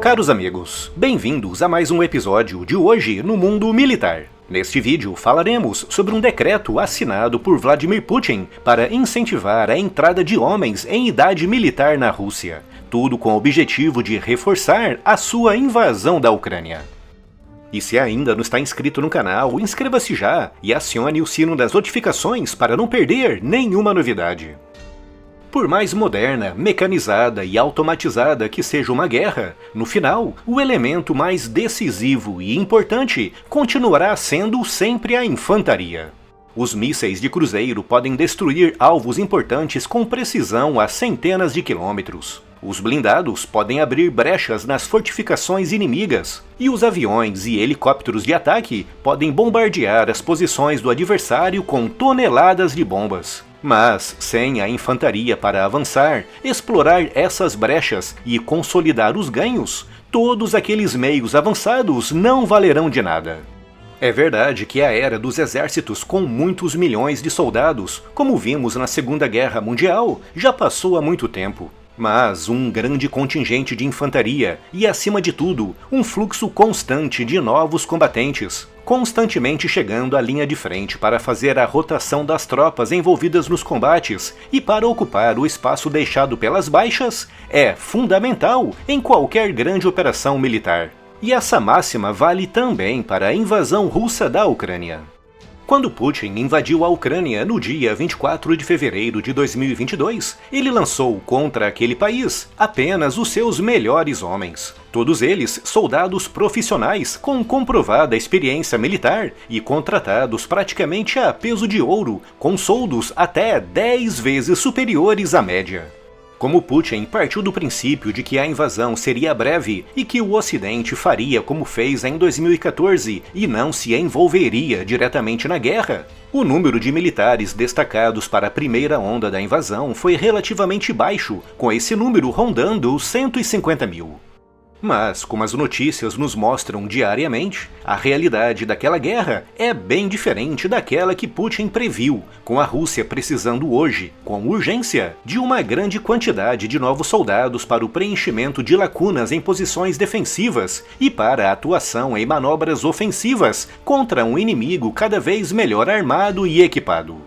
Caros amigos, bem-vindos a mais um episódio de Hoje no Mundo Militar. Neste vídeo falaremos sobre um decreto assinado por Vladimir Putin para incentivar a entrada de homens em idade militar na Rússia, tudo com o objetivo de reforçar a sua invasão da Ucrânia. E se ainda não está inscrito no canal, inscreva-se já e acione o sino das notificações para não perder nenhuma novidade. Por mais moderna, mecanizada e automatizada que seja uma guerra, no final, o elemento mais decisivo e importante continuará sendo sempre a infantaria. Os mísseis de cruzeiro podem destruir alvos importantes com precisão a centenas de quilômetros. Os blindados podem abrir brechas nas fortificações inimigas, e os aviões e helicópteros de ataque podem bombardear as posições do adversário com toneladas de bombas. Mas, sem a infantaria para avançar, explorar essas brechas e consolidar os ganhos, todos aqueles meios avançados não valerão de nada. É verdade que a era dos exércitos com muitos milhões de soldados, como vimos na Segunda Guerra Mundial, já passou há muito tempo. Mas um grande contingente de infantaria e, acima de tudo, um fluxo constante de novos combatentes, constantemente chegando à linha de frente para fazer a rotação das tropas envolvidas nos combates e para ocupar o espaço deixado pelas baixas, é fundamental em qualquer grande operação militar. E essa máxima vale também para a invasão russa da Ucrânia. Quando Putin invadiu a Ucrânia no dia 24 de fevereiro de 2022, ele lançou contra aquele país apenas os seus melhores homens. Todos eles soldados profissionais com comprovada experiência militar e contratados praticamente a peso de ouro, com soldos até 10 vezes superiores à média. Como Putin partiu do princípio de que a invasão seria breve e que o Ocidente faria como fez em 2014 e não se envolveria diretamente na guerra, o número de militares destacados para a primeira onda da invasão foi relativamente baixo, com esse número rondando os 150 mil. Mas, como as notícias nos mostram diariamente, a realidade daquela guerra é bem diferente daquela que Putin previu, com a Rússia precisando hoje, com urgência, de uma grande quantidade de novos soldados para o preenchimento de lacunas em posições defensivas e para a atuação em manobras ofensivas contra um inimigo cada vez melhor armado e equipado.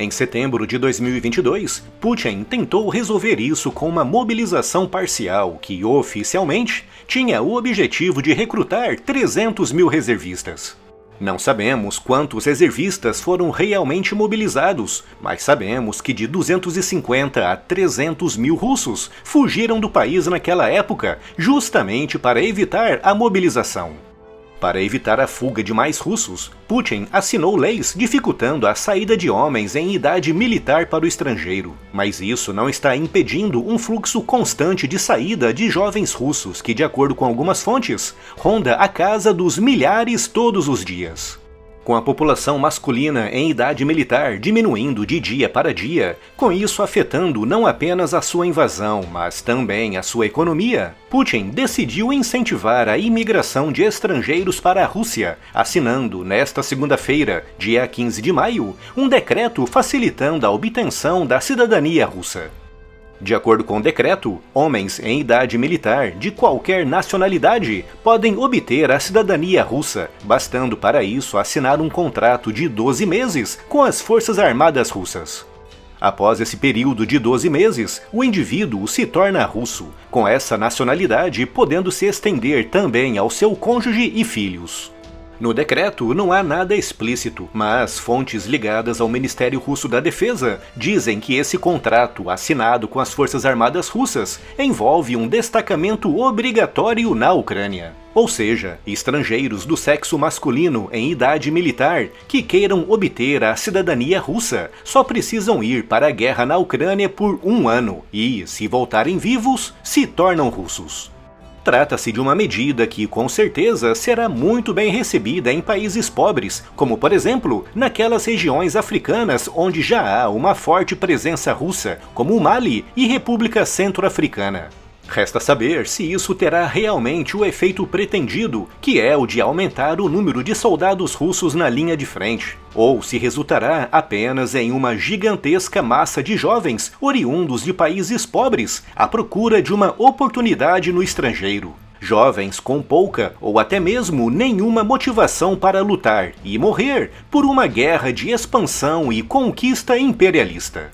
Em setembro de 2022, Putin tentou resolver isso com uma mobilização parcial que, oficialmente, tinha o objetivo de recrutar 300 mil reservistas. Não sabemos quantos reservistas foram realmente mobilizados, mas sabemos que de 250 a 300 mil russos fugiram do país naquela época, justamente para evitar a mobilização. Para evitar a fuga de mais russos, Putin assinou leis dificultando a saída de homens em idade militar para o estrangeiro. Mas isso não está impedindo um fluxo constante de saída de jovens russos que, de acordo com algumas fontes, ronda a casa dos milhares todos os dias. Com a população masculina em idade militar diminuindo de dia para dia, com isso afetando não apenas a sua invasão, mas também a sua economia, Putin decidiu incentivar a imigração de estrangeiros para a Rússia, assinando nesta segunda-feira, dia 15 de maio, um decreto facilitando a obtenção da cidadania russa. De acordo com o decreto, homens em idade militar de qualquer nacionalidade podem obter a cidadania russa, bastando para isso assinar um contrato de 12 meses com as Forças Armadas Russas. Após esse período de 12 meses, o indivíduo se torna russo, com essa nacionalidade podendo se estender também ao seu cônjuge e filhos. No decreto não há nada explícito, mas fontes ligadas ao Ministério Russo da Defesa dizem que esse contrato assinado com as Forças Armadas Russas envolve um destacamento obrigatório na Ucrânia. Ou seja, estrangeiros do sexo masculino em idade militar que queiram obter a cidadania russa só precisam ir para a guerra na Ucrânia por 1 ano e, se voltarem vivos, se tornam russos. Trata-se de uma medida que, com certeza, será muito bem recebida em países pobres, como, por exemplo, naquelas regiões africanas onde já há uma forte presença russa, como o Mali e República Centro-Africana. Resta saber se isso terá realmente o efeito pretendido, que é o de aumentar o número de soldados russos na linha de frente, ou se resultará apenas em uma gigantesca massa de jovens oriundos de países pobres à procura de uma oportunidade no estrangeiro. jovens com pouca ou até mesmo nenhuma motivação para lutar e morrer por uma guerra de expansão e conquista imperialista.